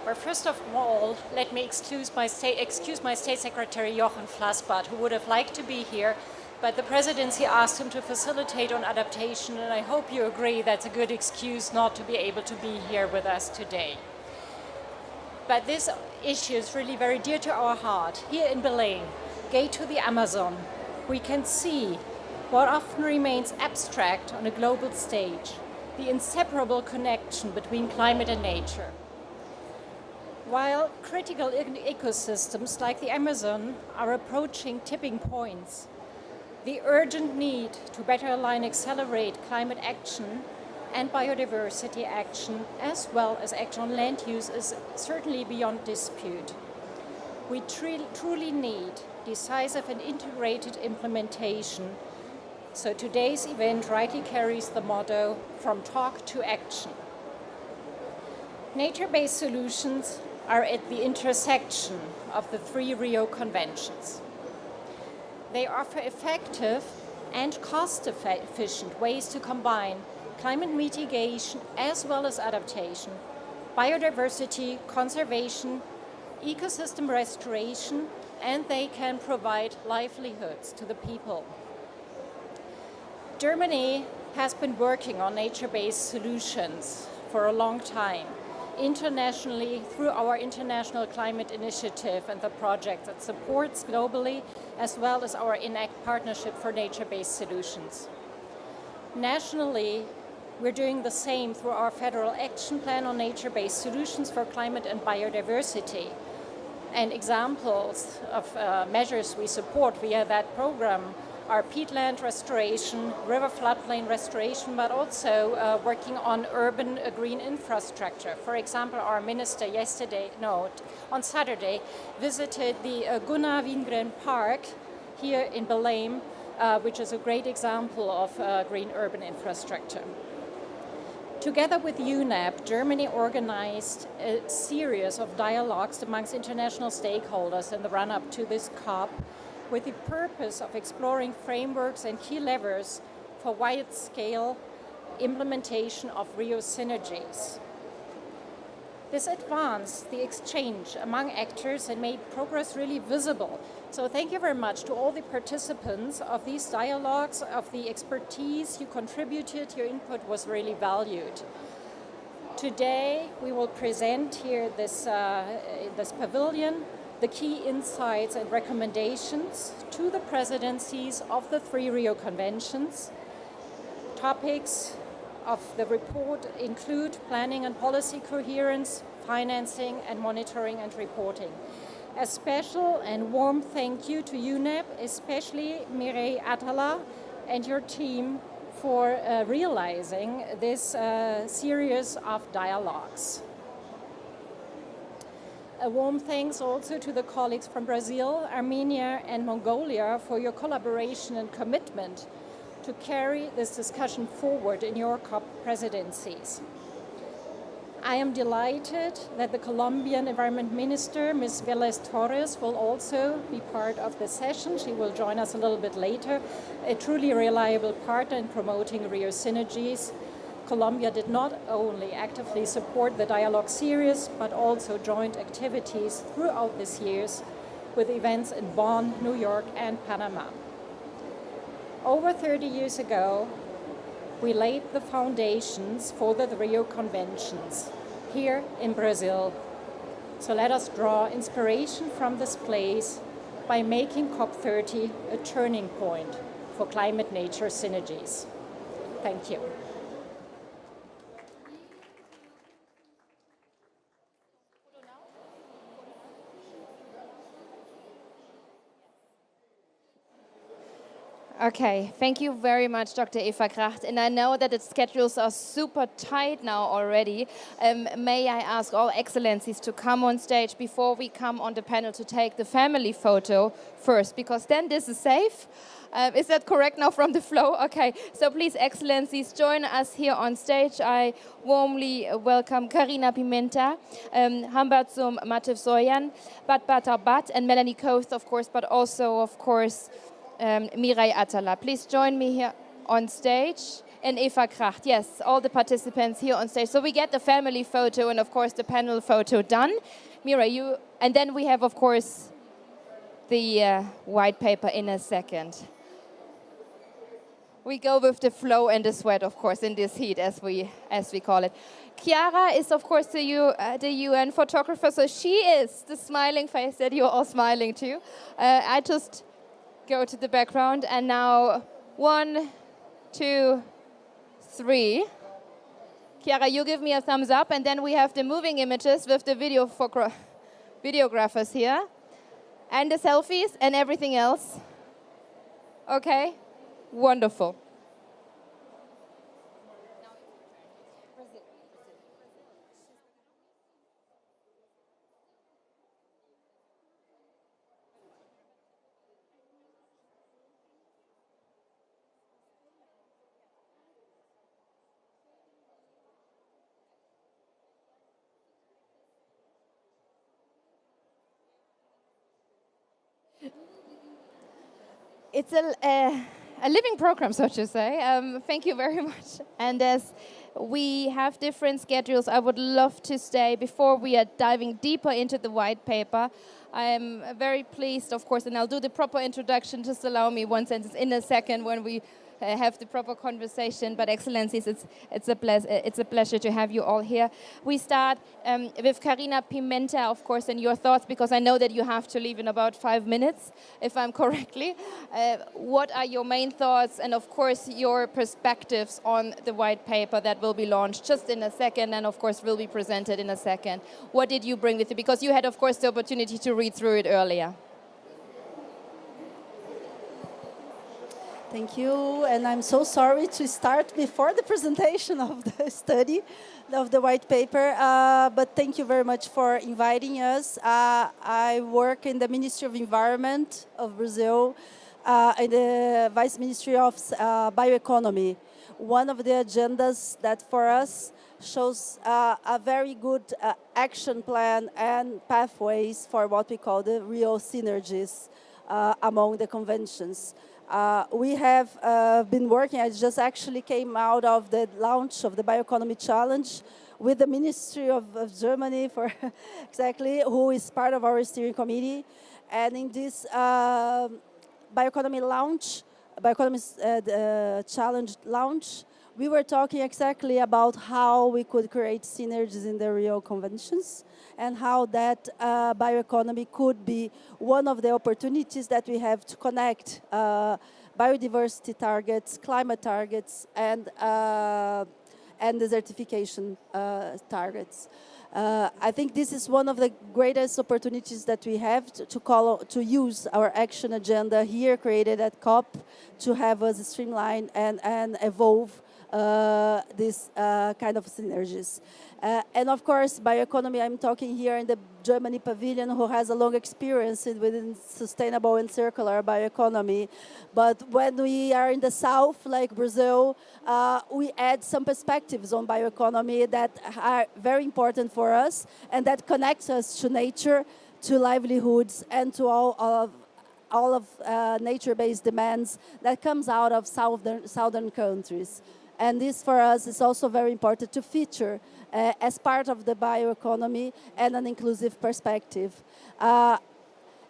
But first of all, let me excuse my State Secretary Jochen Flasbarth, who would have liked to be here, but the presidency asked him to facilitate on adaptation, and I hope you agree that's a good excuse not to be able to be here with us today. But this issue is really very dear to our heart. Here in Veléz, gate to the Amazon, we can see what often remains abstract on a global stage, the inseparable connection between climate and nature. While critical ecosystems like the Amazon are approaching tipping points, the urgent need to better align, accelerate climate action and biodiversity action, as well as action on land use, is certainly beyond dispute. We truly need decisive and integrated implementation. So today's event rightly carries the motto, from talk to action. Nature-based solutions are at the intersection of the 3 Rio Conventions. They offer effective and cost-efficient ways to combine climate mitigation as well as adaptation, biodiversity conservation, ecosystem restoration, and they can provide livelihoods to the people. Germany has been working on nature-based solutions for a long time, internationally through our International Climate Initiative and the project that supports globally, as well as our INACT Partnership for Nature-Based Solutions. Nationally, we're doing the same through our Federal Action Plan on Nature-Based Solutions for Climate and Biodiversity. And examples of measures we support via that program are peatland restoration, river floodplain restoration, but also working on urban green infrastructure. For example, our minister on Saturday, visited the Gunnar Wingren Park here in Veléz, which is a great example of green urban infrastructure. Together with UNEP, Germany organized a series of dialogues amongst international stakeholders in the run-up to this COP, with the purpose of exploring frameworks and key levers for wide-scale implementation of Rio synergies. This advanced the exchange among actors and made progress really visible. So thank you very much to all the participants of these dialogues, of the expertise you contributed. Your input was really valued. Today, we will present here this pavilion, the key insights and recommendations to the presidencies of the 3 Rio Conventions. Topics of the report include planning and policy coherence, financing and monitoring and reporting. A special and warm thank you to UNEP, especially Mirey, Atallah, and your team for realizing this series of dialogues. A warm thanks also to the colleagues from Brazil, Armenia, and Mongolia for your collaboration and commitment to carry this discussion forward in your COP presidencies. I am delighted that the Colombian Environment Minister, Ms. Veléz Torres, will also be part of the session. She will join us a little bit later. A truly reliable partner in promoting Rio synergies. Colombia did not only actively support the dialogue series, but also joint activities throughout this year with events in Bonn, New York, and Panama. Over 30 years ago, we laid the foundations for the Rio Conventions here in Brazil. So let us draw inspiration from this place by making COP30 a turning point for climate-nature synergies. Thank you. Okay, thank you very much, Dr. Eva Kracht. And I know that the schedules are super tight now already. May I ask all excellencies to come on stage before we come on the panel to take the family photo first, because then this is safe. Is that correct now from the flow? Okay, so please, excellencies, join us here on stage. I warmly welcome Carina Pimenta, Hambardzum Matevosyan, Batbaatar, and Melanie Coath, of course, but also, of course, Mirey, Atallah. Please join me here on stage. and Eva Kracht. Yes, all the participants here on stage. So we get the family photo and, of course, the panel photo done. Mirey, you, and then we have, of course, the white paper in a second. We go with the flow and the sweat, of course, in this heat, as we call it. Chiara is, of course, the UN photographer, so she is the smiling face that you're all smiling to. I just go to the background, and now 1, 2, 3. Chiara, you give me a thumbs up, and then we have the moving images with the videographers here, and the selfies, and everything else. Okay? Wonderful. It's a living program, so to say. Thank you very much. And as we have different schedules, I would love to stay before we are diving deeper into the white paper. I'm very pleased, of course, and I'll do the proper introduction. Just allow me one sentence in a second when we have the proper conversation. But Excellencies, it's a pleasure to have you all here. We start with Carina Pimenta, of course, and your thoughts, because I know that you have to leave in about 5 minutes, if I'm correctly. What are your main thoughts and, of course, your perspectives on the white paper that will be launched just in a second and, of course, will be presented in a second? What did you bring with you? Because you had, of course, the opportunity to read through it earlier. Thank you, and I'm so sorry to start before the presentation of the study, of the white paper, but thank you very much for inviting us. I work in the Ministry of Environment of Brazil, in the Vice Ministry of Bioeconomy. One of the agendas that for us shows a very good action plan and pathways for what we call the real synergies among the conventions. We have been working, I just actually came out of the launch of the Bioeconomy Challenge with the Ministry of Germany, for exactly, who is part of our steering committee. And in this Bioeconomy Challenge launch, we were talking exactly about how we could create synergies in the Rio conventions and how that bioeconomy could be one of the opportunities that we have to connect biodiversity targets, climate targets, and desertification targets. I think this is one of the greatest opportunities that we have to use our action agenda here created at COP to have us streamline and evolve these kind of synergies. And of course, bioeconomy, I'm talking here in the Germany Pavilion, who has a long experience within sustainable and circular bioeconomy. But when we are in the south, like Brazil, we add some perspectives on bioeconomy that are very important for us and that connects us to nature, to livelihoods, and to all of nature-based demands that comes out of southern countries. And this, for us, is also very important to feature as part of the bioeconomy and an inclusive perspective.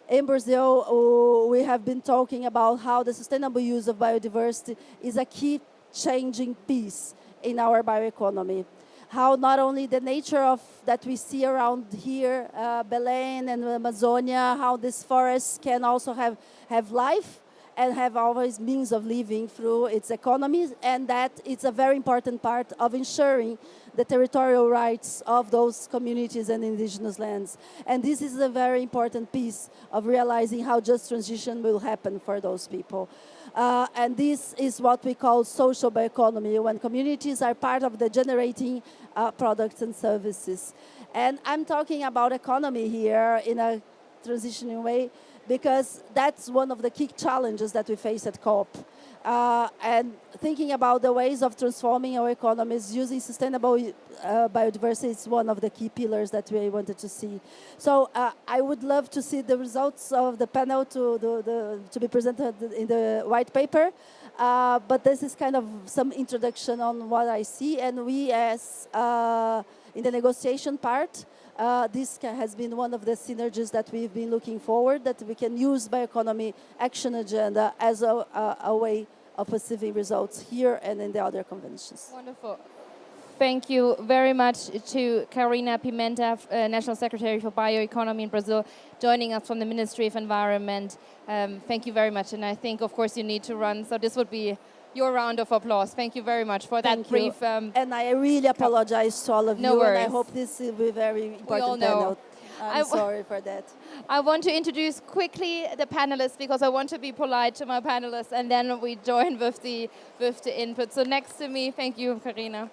In Brazil, we have been talking about how the sustainable use of biodiversity is a key changing piece in our bioeconomy. How not only the nature of that we see around here, Belém and Amazonia, how these forests can also have life, and have always means of living through its economies, and that it's a very important part of ensuring the territorial rights of those communities and indigenous lands. And this is a very important piece of realizing how just transition will happen for those people. And this is what we call social bioeconomy, when communities are part of the generating products and services. And I'm talking about economy here in a transitioning way, because that's one of the key challenges that we face at COP. And thinking about the ways of transforming our economies using sustainable biodiversity is one of the key pillars that we wanted to see. So I would love to see the results of the panel to be presented in the white paper. But this is kind of some introduction on what I see. And we, as in the negotiation part, this has been one of the synergies that we've been looking forward, that we can use bioeconomy action agenda as a way of achieving results here and in the other conventions. Wonderful. Thank you very much to Carina Pimenta, National Secretary for Bioeconomy in Brazil, joining us from the Ministry of Environment. Thank you very much. And I think, of course, you need to run, so this would be your round of applause. Thank you very much for that brief. And I really apologize to all of you. Worries. And I hope this will be very important We all know. panel. I'm sorry for that. I want to introduce quickly the panelists because I want to be polite to my panelists, and then we join with the input. So next to me, thank you, Carina.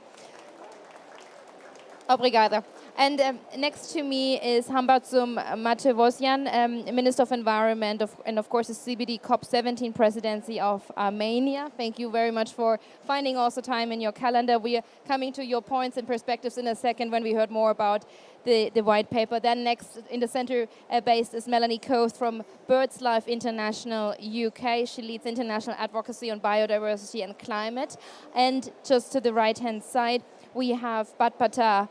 Obrigada. And next to me is Hambardzum Matevosyan, Minister of Environment and of course the CBD COP30 presidency of Armenia. Thank you very much for finding also time in your calendar. We are coming to your points and perspectives in a second when we heard more about the white paper. Then next in the center based is Melanie Coath from BirdsLife International UK. She leads international advocacy on biodiversity and climate. And just to the right-hand side, we have Batbaatar.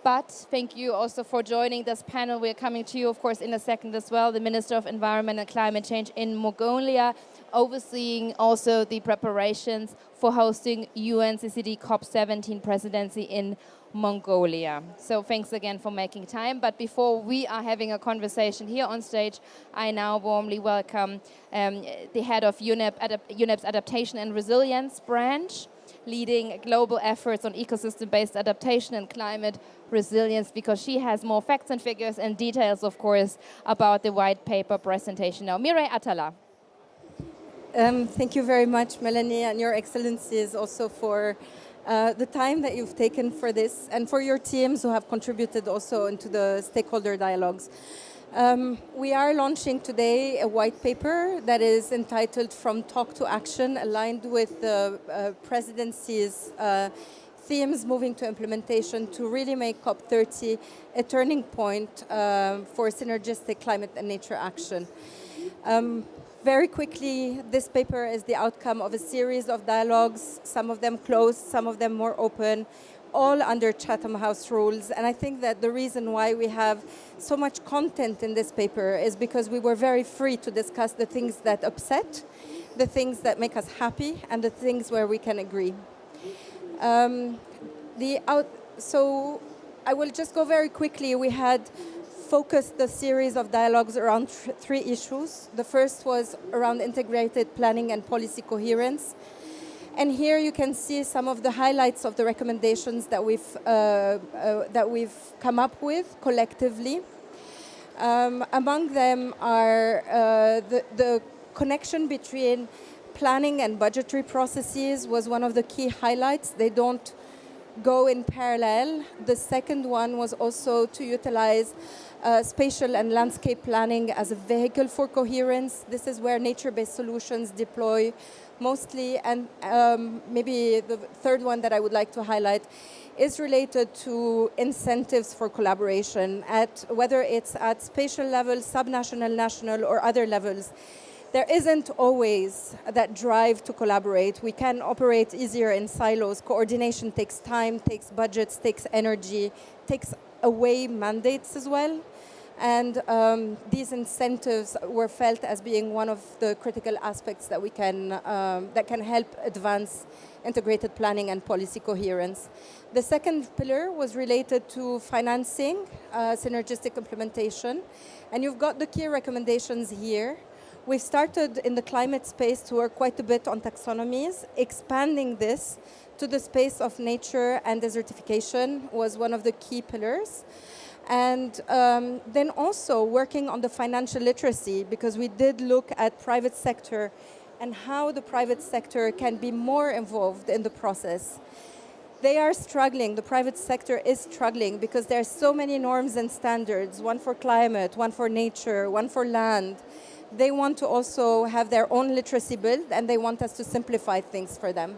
But thank you also for joining this panel. We're coming to you, of course, in a second as well, the Minister of Environment and Climate Change in Mongolia, overseeing also the preparations for hosting UNCCD COP30 presidency in Mongolia. So thanks again for making time. But before we are having a conversation here on stage, I now warmly welcome the head of UNEP's Adaptation and Resilience branch, leading global efforts on ecosystem-based adaptation and climate resilience, because she has more facts and figures and details, of course, about the white paper presentation now. Mirey, Atallah. Thank you very much, Melanie, and your excellencies also for the time that you've taken for this, and for your teams who have contributed also into the stakeholder dialogues. We are launching today a white paper that is entitled From Talk to Action, aligned with the presidency's themes moving to implementation to really make COP30 a turning point for synergistic climate and nature action. Very quickly, this paper is the outcome of a series of dialogues, some of them closed, some of them more open, all under Chatham House rules. And I think that the reason why we have so much content in this paper is because we were very free to discuss the things that upset, the things that make us happy, and the things where we can agree. So I will just go very quickly. We had focused the series of dialogues around three issues. The first was around integrated planning and policy coherence. And here you can see some of the highlights of the recommendations that we've come up with collectively. Among them are the connection between planning and budgetary processes was one of the key highlights. They don't go in parallel. The second one was also to utilize spatial and landscape planning as a vehicle for coherence. This is where nature-based solutions deploy mostly. And maybe the third one that I would like to highlight is related to incentives for collaboration, whether it's at spatial level, subnational, national, or other levels. There isn't always that drive to collaborate. We can operate easier in silos. Coordination takes time, takes budgets, takes energy, takes away mandates as well. And these incentives were felt as being one of the critical aspects that can help advance integrated planning and policy coherence. The second pillar was related to financing, synergistic implementation. And you've got the key recommendations here. We've started in the climate space to work quite a bit on taxonomies. Expanding this to the space of nature and desertification was one of the key pillars. And then also working on the financial literacy, because we did look at private sector and how the private sector can be more involved in the process. They are struggling, the private sector is struggling, because there are so many norms and standards, one for climate, one for nature, one for land. They want to also have their own literacy built, and they want us to simplify things for them.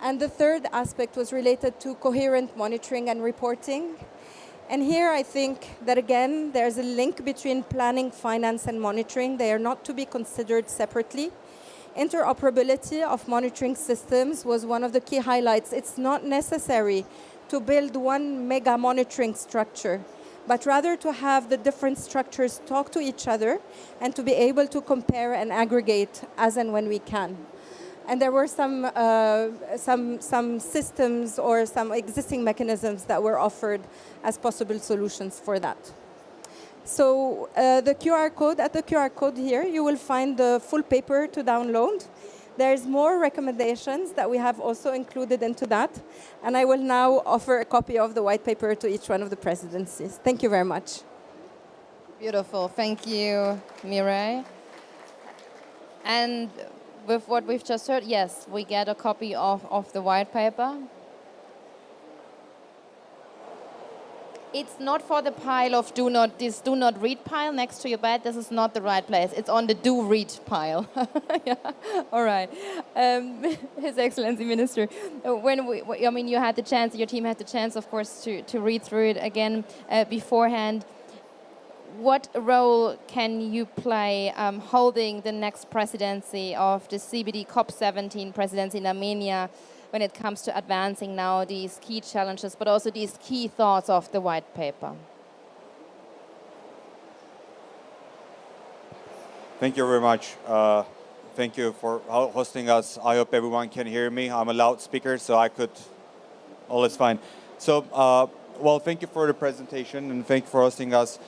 And the third aspect was related to coherent monitoring and reporting. And here I think that, again, there's a link between planning, finance, and monitoring. They are not to be considered separately. Interoperability of monitoring systems was one of the key highlights. It's not necessary to build one mega monitoring structure, but rather to have the different structures talk to each other and to be able to compare and aggregate as and when we can. And there were some systems or some existing mechanisms that were offered as possible solutions for that. So the QR code, at the QR code here, you will find the full paper to download. There's more recommendations that we have also included into that. And I will now offer a copy of the white paper to each one of the presidencies. Thank you very much. Beautiful. Thank you, Mirey. And with what we've just heard, yes, we get a copy of the white paper. It's not for the pile of do not read pile next to your bed. This is not the right place. It's on the do read pile. Yeah. All right. His Excellency Minister, when you had the chance, your team had the chance, of course, to read through it again beforehand. What role can you play holding the next presidency of the CBD COP30 presidency in Armenia when it comes to advancing now these key challenges, but also these key thoughts of the white paper? Thank you very much. Thank you for hosting us. I hope everyone can hear me. I'm a loudspeaker, so I could... All is fine. So, well, thank you for the presentation, and thank you for hosting us.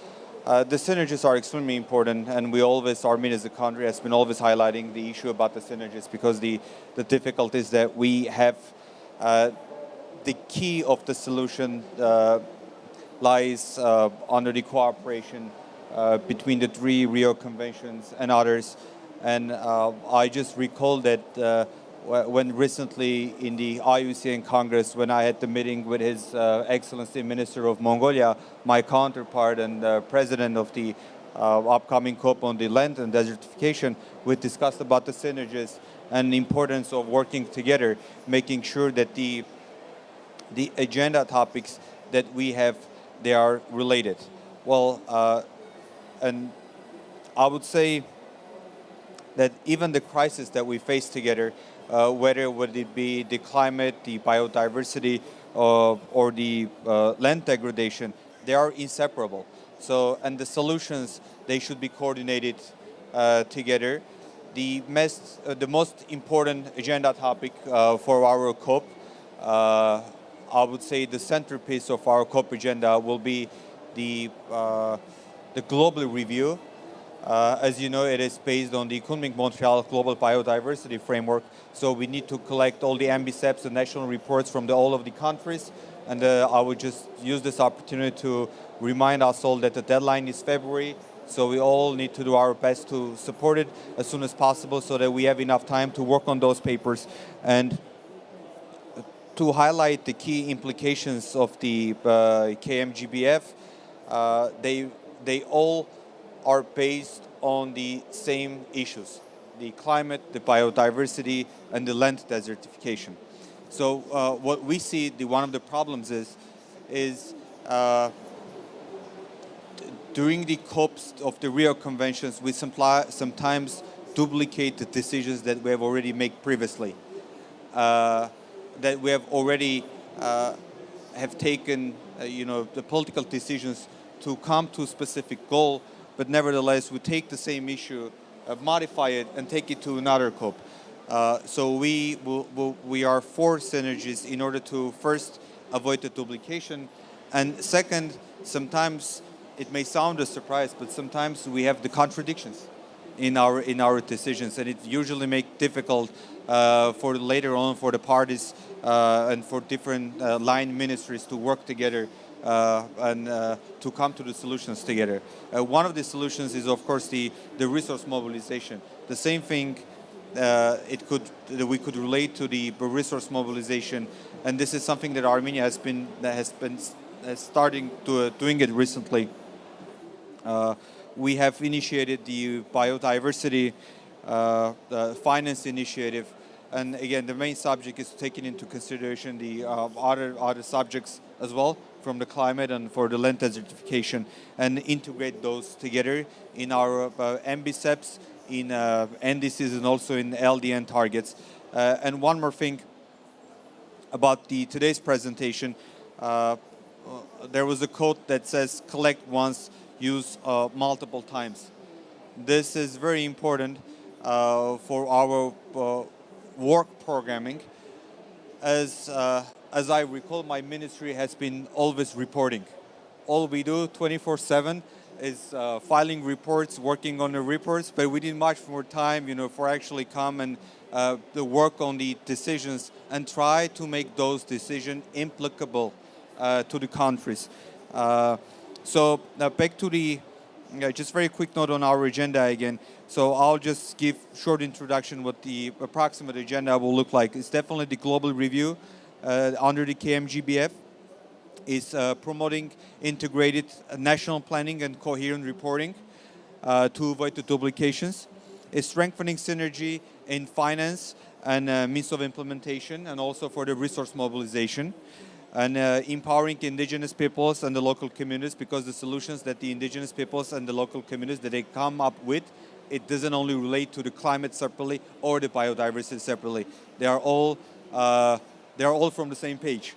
The synergies are extremely important, and we always, Armenia as a country has been always highlighting the issue about the synergies, because the difficulties that we have, the key of the solution lies under the cooperation between the three Rio Conventions and others. And I just recall that when recently in the IUCN Congress, when I had the meeting with His Excellency Minister of Mongolia, my counterpart and president of the upcoming COP on the land and desertification, we discussed about the synergies and the importance of working together, making sure that the agenda topics that we have, they are related. Well, and I would say that even the crisis that we face together, whether would it be the climate, the biodiversity, or the land degradation, they are inseparable. So, and the solutions, they should be coordinated together. The most important agenda topic for our COP, I would say the centerpiece of our COP agenda will be the global review. As you know, it is based on the Kunming-Montreal Global Biodiversity Framework. So we need to collect all the MBCEPs and national reports from all of the countries. And I would just use this opportunity to remind us all that the deadline is February. So we all need to do our best to support it as soon as possible so that we have enough time to work on those papers. And to highlight the key implications of the KMGBF, they all are based on the same issues: the climate, the biodiversity, and the land desertification. So what we see, one of the problems is during the COPs of the Rio Conventions, we sometimes duplicate the decisions that we have already made previously, that we have already have taken, the political decisions to come to a specific goal. But nevertheless, we take the same issue, modify it, and take it to another COP. So we are for synergies in order to first avoid the duplication, and second, sometimes it may sound a surprise, but sometimes we have the contradictions in our decisions, and it usually makes difficult for later on for the parties and for different line ministries to work together. And to come to the solutions together. One of the solutions is, of course, the resource mobilization. The same thing we could relate to the resource mobilization, and this is something that Armenia has been starting to doing it recently. We have initiated the biodiversity finance initiative, and again, the main subject is taking into consideration the other subjects as well, from the climate and for the land desertification, and integrate those together in our MBCEPs in NDCs and also in LDN targets. And one more thing about today's presentation, there was a quote that says, collect once, use multiple times. This is very important for our work programming. As I recall, my ministry has been always reporting. All we do 24/7 is filing reports, working on the reports, but we need much more time, for actually come and work on the decisions and try to make those decisions implicable to the countries. So now back to just very quick note on our agenda again. So I'll just give short introduction what the approximate agenda will look like. It's definitely the global review under the KMGBF. Is promoting integrated national planning and coherent reporting to avoid the duplications. Is strengthening synergy in finance and means of implementation, and also for the resource mobilization. And empowering indigenous peoples and the local communities, because the solutions that the indigenous peoples and the local communities that they come up with, it doesn't only relate to the climate separately or the biodiversity separately. They are all from the same page.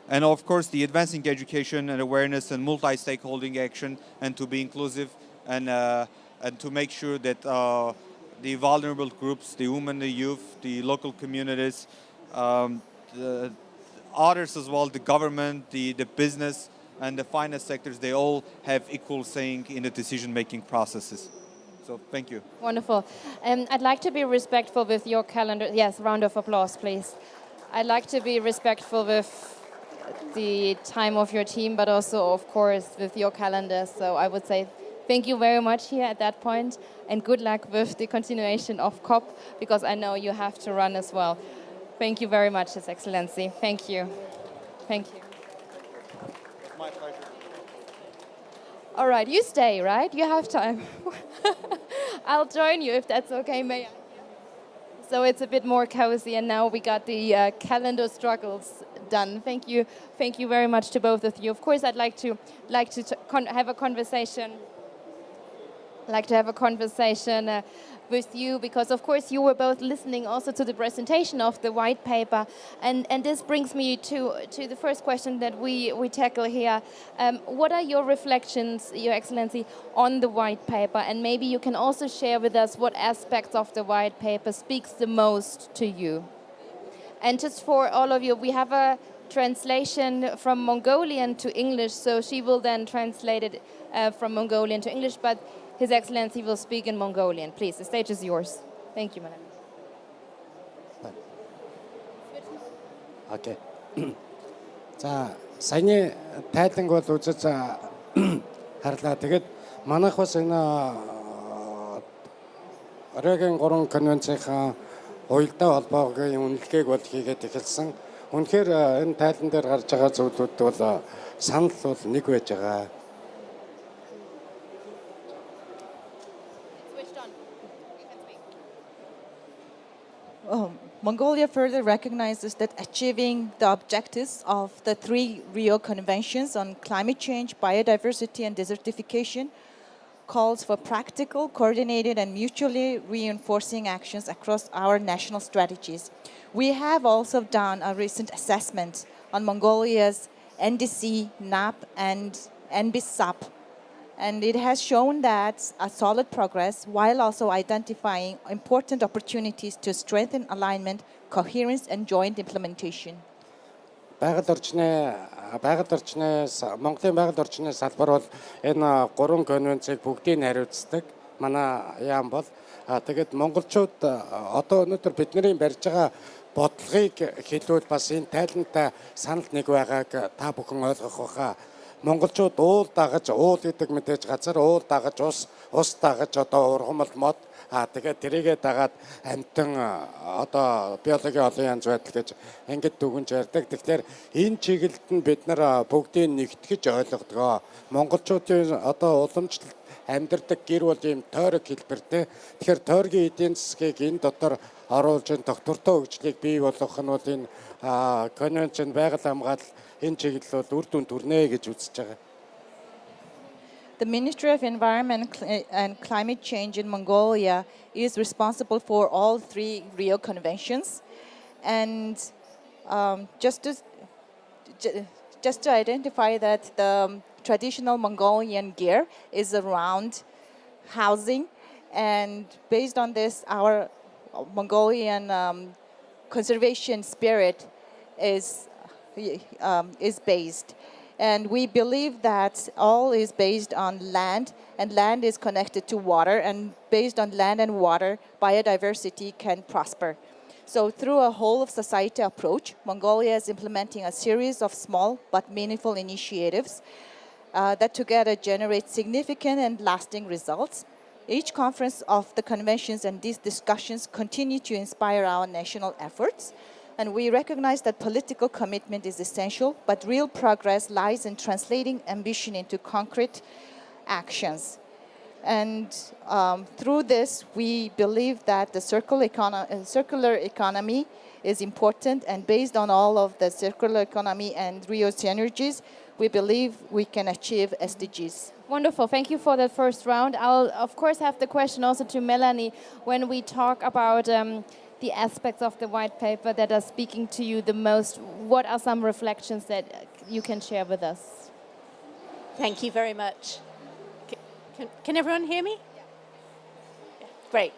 And of course, the advancing education and awareness and multi-stakeholding action, and to be inclusive and to make sure that the vulnerable groups, the women, the youth, the local communities, the others as well, the government, the business, and the finance sectors, they all have equal saying in the decision-making processes. So thank you. Wonderful. I'd like to be respectful with your calendar. Yes, round of applause, please. I'd like to be respectful with the time of your team, but also, of course, with your calendar. So I would say thank you very much here at that point, and good luck with the continuation of COP, because I know you have to run as well. Thank you very much, His Excellency. Thank you. Thank you. My pleasure. All right, you stay, right? You have time. I'll join you if that's okay, May I? So it's a bit more cozy, and now we got the calendar struggles done. Thank you very much to both of you. Of course, I'd like to have a conversation. With you, because of course you were both listening also to the presentation of the white paper, and this brings me to the first question that we tackle here. What are your reflections, Your Excellency, on the white paper, and maybe you can also share with us what aspects of the white paper speaks the most to you? And just for all of you, we have a translation from Mongolian to English, so she will then translate it from Mongolian to English, but His Excellency will speak in Mongolian. Please, the stage is yours. Thank you, Melanie. Okay. За саяны тайланг бол үзэж харлаа. Тэгээд манайх бас энэ Орогийн 3 конвенцийн уялдаа холбоогийн үнэлгээг бол хийгээд эхэлсэн. Үнэхээр энэ тайлан дээр гарч байгаа зүйлүүд бол санал бол нэг байж байгаа. Mongolia further recognizes that achieving the objectives of the 3 Rio Conventions on climate change, biodiversity, and desertification calls for practical, coordinated, and mutually reinforcing actions across our national strategies. We have also done a recent assessment on Mongolia's NDC, NAP, and NBSAP, and it has shown that a solid progress while also identifying important opportunities to strengthen alignment, coherence, and joint implementation. Монголын байгаль орчны салбар бол энэ 3 конвенцийг бүгдийг хариуцдаг. Манай яам бол тэгээд монголчууд одоо өнөөдөр бидний барьж байгаа бодлогыг хэлвэл бас энэ тайлантай санал нэг байгааг та бүхэн ойлгох байхаа. Монголчууд уул дагаж, уул гэдэг мэдээж газар, уул дагаж, ус дагаж одоо ургамал мод тэгээд тэрийгээ дагаад амтан одоо биологийн олон янз байдал гэж ингэж дүгнж ярьдаг. Тэгэхээр энэ чиглэлд нь бид нар бүгдийг нэгтгэж ойлгодгоо. Монголчуудын одоо уламжлалт амьдардаг гэр бол ийм тойрог хэлбэртэй. Тэгэхээр тойргийн эдийн засгийг энэ дотор оруулж доктортой хөгжлийг бий болгох нь бол энэ конвенцийн байгаль хамгаалал энэ чиглэл бол үр дүн төрнэ гэж үзэж байгаа. The Ministry of Environment and Climate Change in Mongolia is responsible for all 3 Rio Conventions. And just to identify that the traditional Mongolian gear is around housing, and based on this, our Mongolian conservation spirit is based. And we believe that all is based on land, and land is connected to water, and based on land and water, biodiversity can prosper. So through a whole of society approach, Mongolia is implementing a series of small but meaningful initiatives that together generate significant and lasting results. Each conference of the conventions and these discussions continue to inspire our national efforts. And we recognize that political commitment is essential, but real progress lies in translating ambition into concrete actions. And through this, we believe that the circular economy is important, and based on all of the circular economy and Rio synergies, we believe we can achieve SDGs. Wonderful. Thank you for the first round. I'll, of course, have the question also to Melanie when we talk about the aspects of the white paper that are speaking to you the most. What are some reflections that you can share with us? Thank you very much. Can everyone hear me? Yeah. Great.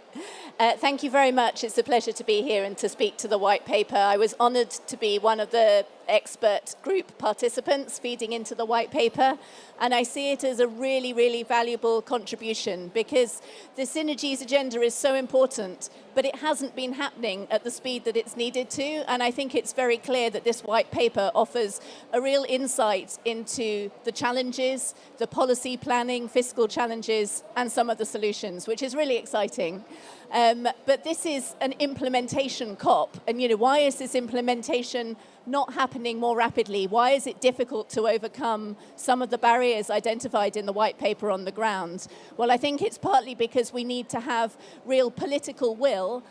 Thank you very much. It's a pleasure to be here and to speak to the white paper. I was honoured to be one of the expert group participants feeding into the white paper, and I see it as a really, really valuable contribution because the synergies agenda is so important, but it hasn't been happening at the speed that it's needed to, and I think it's very clear that this white paper offers a real insight into the challenges, the policy planning, fiscal challenges, and some of the solutions, which is really exciting. But this is an implementation COP, and why is this implementation not happening more rapidly? Why is it difficult to overcome some of the barriers identified in the white paper on the ground? Well, I think it's partly because we need to have real political will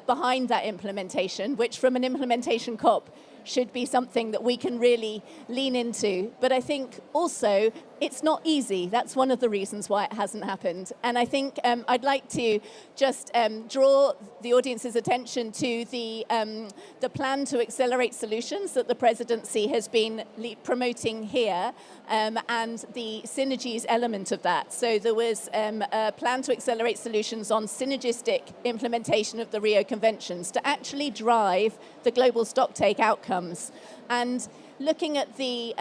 behind that implementation, which from an implementation COP should be something that we can really lean into. But I think also it's not easy. That's one of the reasons why it hasn't happened. And I think I'd like to just draw the audience's attention to the plan to accelerate solutions that the presidency has been promoting here and the synergies element of that. So there was a plan to accelerate solutions on synergistic implementation of the Rio Conventions to actually drive the global stocktake outcomes. And looking at the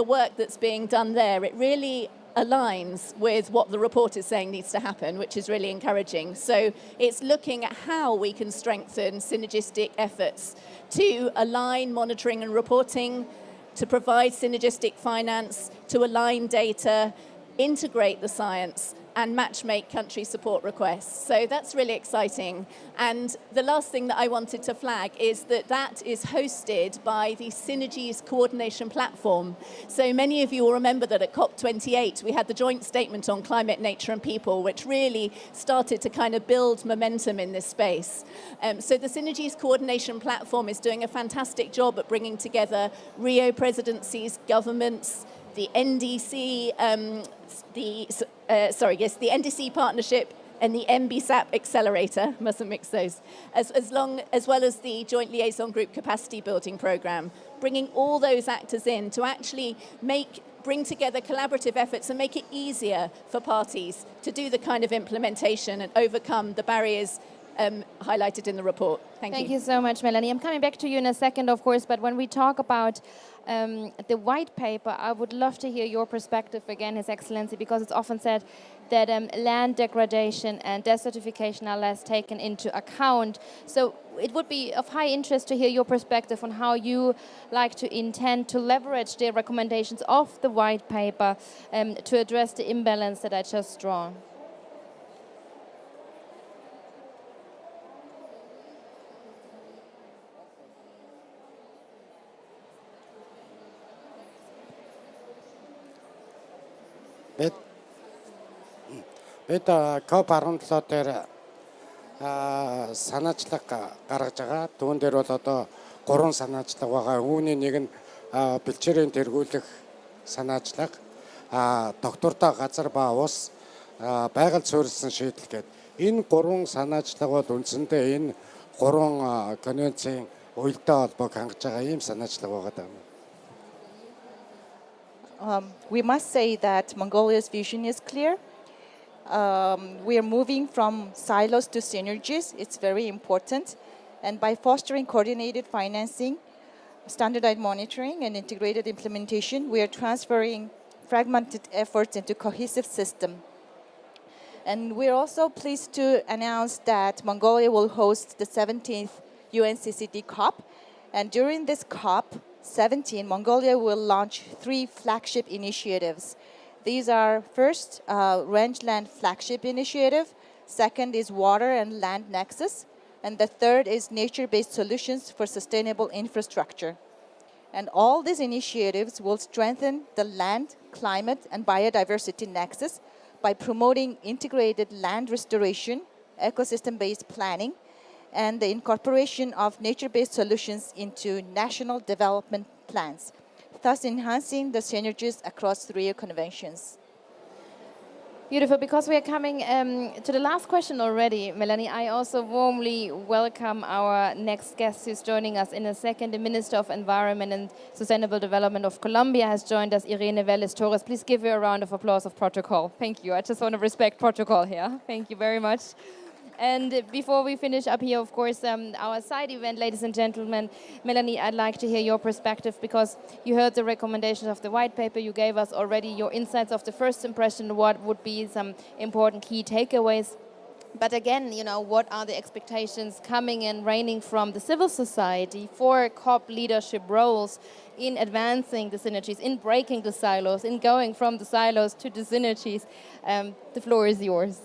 work that's being done there, it really aligns with what the report is saying needs to happen, which is really encouraging. So it's looking at how we can strengthen synergistic efforts to align monitoring and reporting, to provide synergistic finance, to align data, integrate the science, and match-make country support requests. So that's really exciting. And the last thing that I wanted to flag is that that is hosted by the Synergies Coordination Platform. So many of you will remember that at COP28, we had the joint statement on climate, nature, and people, which really started to kind of build momentum in this space. So the Synergies Coordination Platform is doing a fantastic job at bringing together Rio presidencies, governments, the NDC, the NDC partnership and the MBSAP accelerator, mustn't mix those, as well as the Joint Liaison Group Capacity Building Programme, bringing all those actors in to actually bring together collaborative efforts and make it easier for parties to do the kind of implementation and overcome the barriers highlighted in the report. Thank you so much, Melanie. I'm coming back to you in a second, of course, but when we talk about the white paper, I would love to hear your perspective again, His Excellency, because it's often said that land degradation and desertification are less taken into account. So it would be of high interest to hear your perspective on how you like to intend to leverage the recommendations of the white paper to address the imbalance that I just drawn. Бид COP30 дээр санаачлага гаргаж байгаа. Түүн дээр бол одоо 3 санаачлага байгаа. Үүний нэг нь бэлчээрийн тэргүүлэх санаачлага. доктортой газар ба ус байгаль суурилсан шийдэл гээд энэ гурван санаачлага бол үндсэндээ энэ гурван конвенцийн уялдаа холбоог хангаж байгаа ийм санаачлага байгаа даа. We must say that Mongolia's vision is clear. We are moving from silos to synergies. It's very important. And by fostering coordinated financing, standardized monitoring, and integrated implementation, we are transferring fragmented efforts into cohesive system. And we're also pleased to announce that Mongolia will host the 17th UNCCD COP. And during this COP17, Mongolia will launch 3 flagship initiatives. These are first, Rangeland Flagship Initiative, second is Water and Land Nexus, and the third is Nature-Based Solutions for Sustainable Infrastructure. And all these initiatives will strengthen the land, climate, and biodiversity nexus by promoting integrated land restoration, ecosystem-based planning, and the incorporation of nature-based solutions into national development plans, thus enhancing the synergies across the Rio Conventions. Beautiful. Because we are coming to the last question already, Melanie, I also warmly welcome our next guest who's joining us in a second. The Minister of Environment and Sustainable Development of Colombia has joined us, Irene Veléz Torres. Please give her a round of applause of protocol. Thank you. I just want to respect protocol here. Thank you very much. And before we finish up here, of course, our side event, ladies and gentlemen, Melanie, I'd like to hear your perspective because you heard the recommendations of the white paper. You gave us already your insights of the first impression, what would be some important key takeaways. But again, you know, what are the expectations coming and reigning from the civil society for COP leadership roles in advancing the synergies, in breaking the silos, in going from the silos to the synergies? The floor is yours.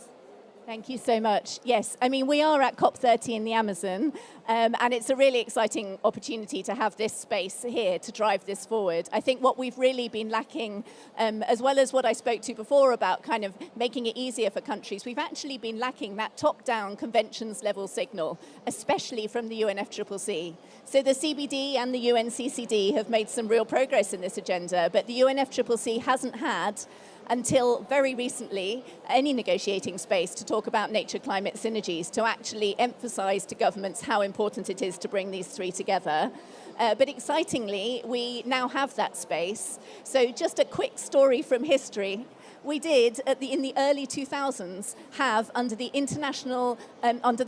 Thank you so much. Yes, I mean, we are at COP30 in the Amazon, and it's a really exciting opportunity to have this space here to drive this forward. I think what we've really been lacking, as well as what I spoke to before about kind of making it easier for countries, we've actually been lacking that top-down conventions level signal, especially from the UNFCCC. So the CBD and the UNCCD have made some real progress in this agenda, but the UNFCCC hasn't had until very recently, any negotiating space to talk about nature-climate synergies, to actually emphasize to governments how important it is to bring these three together. But excitingly, we now have that space. So just a quick story from history. We did, in the early 2000s, have under the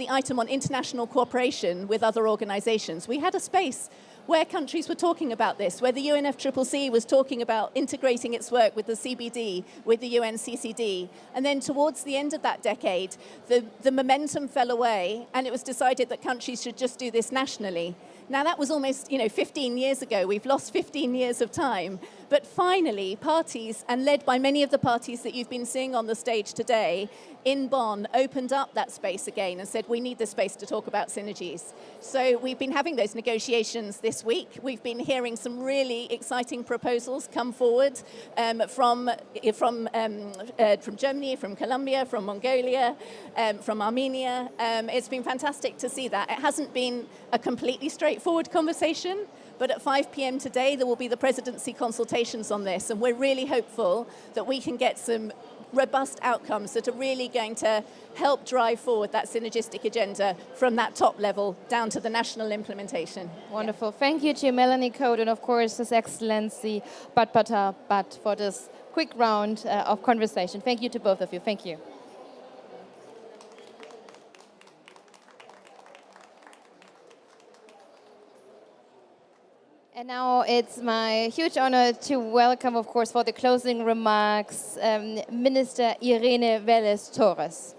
item on international cooperation with other organizations, we had a space where countries were talking about this, where the UNFCCC was talking about integrating its work with the CBD, with the UNCCD. And then towards the end of that decade, the momentum fell away, and it was decided that countries should just do this nationally. Now, that was almost 15 years ago. We've lost 15 years of time. But finally, parties, and led by many of the parties that you've been seeing on the stage today, in Bonn, opened up that space again and said, we need this space to talk about synergies. So we've been having those negotiations this week. We've been hearing some really exciting proposals come forward from Germany, from Colombia, from Mongolia, from Armenia. It's been fantastic to see that. It hasn't been a completely straightforward conversation, but at 5 p.m. today, there will be the presidency consultations on this, and we're really hopeful that we can get some robust outcomes that are really going to help drive forward that synergistic agenda from that top level down to the national implementation. Wonderful. Yeah. Thank you to Melanie Coath and, of course, His Excellency Batbaatar for this quick round of conversation. Thank you to both of you. Thank you. And now it's my huge honor to welcome, of course, for the closing remarks, Minister Irene Veléz Torres.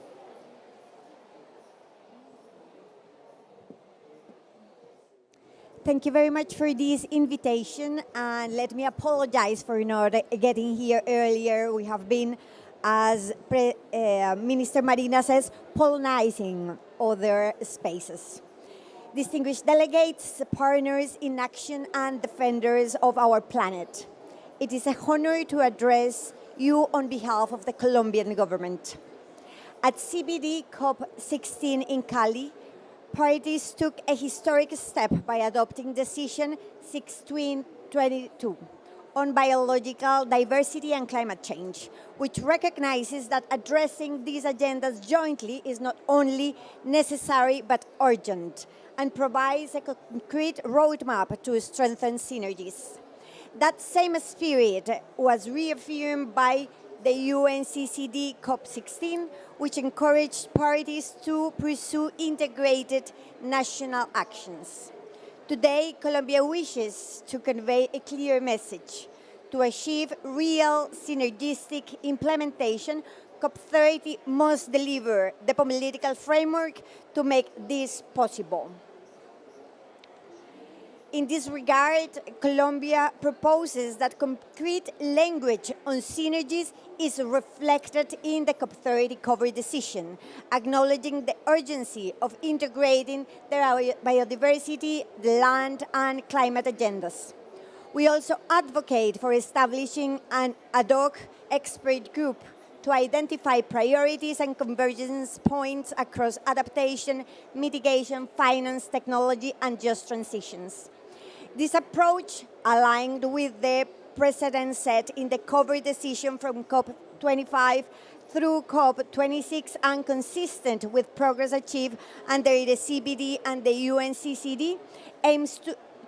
Thank you very much for this invitation, and let me apologize for not getting here earlier. We have been, as Minister Marina says, pollinizing other spaces. Distinguished delegates, partners in action, and defenders of our planet. It is a honor to address you on behalf of the Colombian government. At CBD COP16 in Cali, parties took a historic step by adopting Decision 1622 on biological diversity and climate change, which recognizes that addressing these agendas jointly is not only necessary but urgent, and provides a concrete roadmap to strengthen synergies. That same spirit was reaffirmed by the UNCCD COP16, which encouraged parties to pursue integrated national actions. Today, Colombia wishes to convey a clear message. To achieve real synergistic implementation, COP30 must deliver the political framework to make this possible. In this regard, Colombia proposes that concrete language on synergies is reflected in the COP30 cover decision, acknowledging the urgency of integrating the biodiversity, the land, and climate agendas. We also advocate for establishing an ad hoc expert group to identify priorities and convergence points across adaptation, mitigation, finance, technology, and just transitions. This approach, aligned with the precedent set in the cover decision from COP25 through COP26 and consistent with progress achieved under the CBD and the UNCCD, aims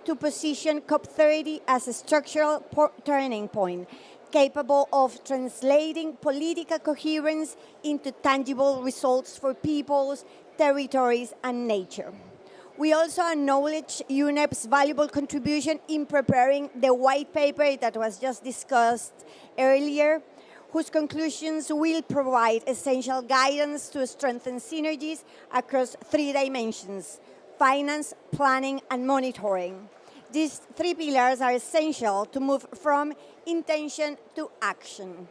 to position COP30 as a structural turning point, capable of translating political coherence into tangible results for peoples, territories, and nature. We also acknowledge UNEP's valuable contribution in preparing the white paper that was just discussed earlier, whose conclusions will provide essential guidance to strengthen synergies across 3 dimensions: finance, planning, and monitoring. These 3 pillars are essential to move from intention to action.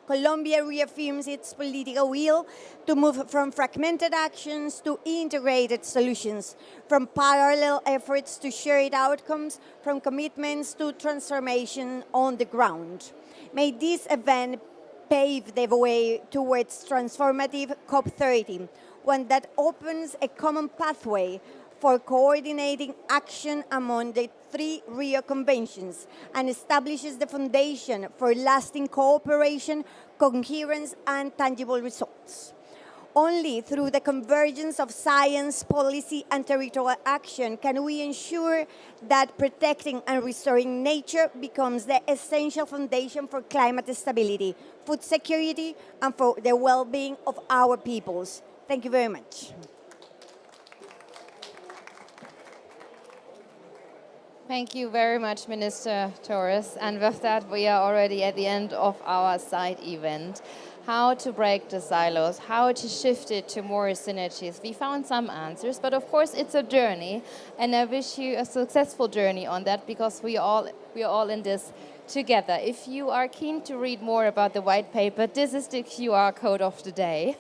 Colombia reaffirms its political will to move from fragmented actions to integrated solutions, from parallel efforts to shared outcomes, from commitments to transformation on the ground. May this event pave the way towards transformative COP30, one that opens a common pathway for coordinating action among the 3 Rio Conventions and establishes the foundation for lasting cooperation, coherence, and tangible results. Only through the convergence of science, policy, and territorial action can we ensure that protecting and restoring nature becomes the essential foundation for climate stability, food security, and for the well-being of our peoples. Thank you very much. Thank you very much, Minister Torres. And with that, we are already at the end of our side event. How to break the silos, how to shift it to more synergies. We found some answers, but of course it's a journey, and I wish you a successful journey on that, because we are all in this together. If you are keen to read more about the white paper, this is the QR code of the day.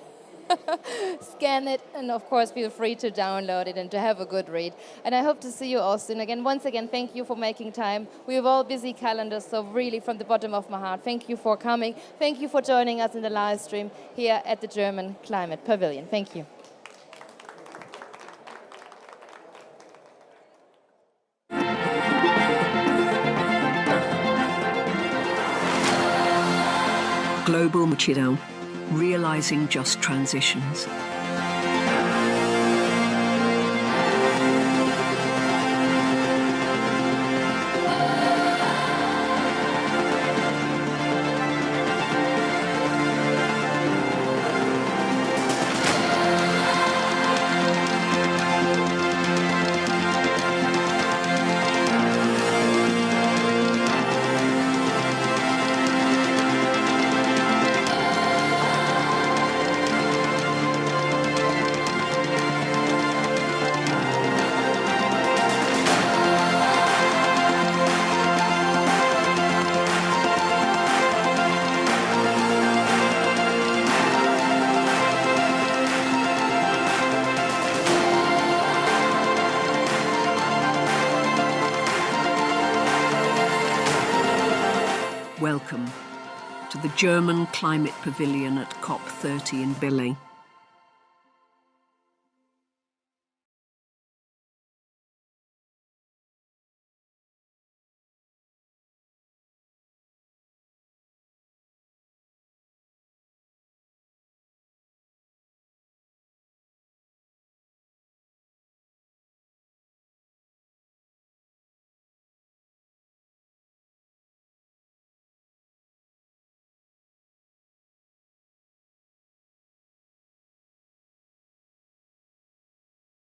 Scan it, and of course feel free to download it and to have a good read. And I hope to see you all soon again. Once again, thank you for making time. We have all busy calendars, so really from the bottom of my heart, thank you for coming. Thank you for joining us in the live stream here at the German Climate Pavilion. Thank you. Global Multidão, realizing just transitions. Welcome to the German Climate Pavilion at COP30 in Veléz.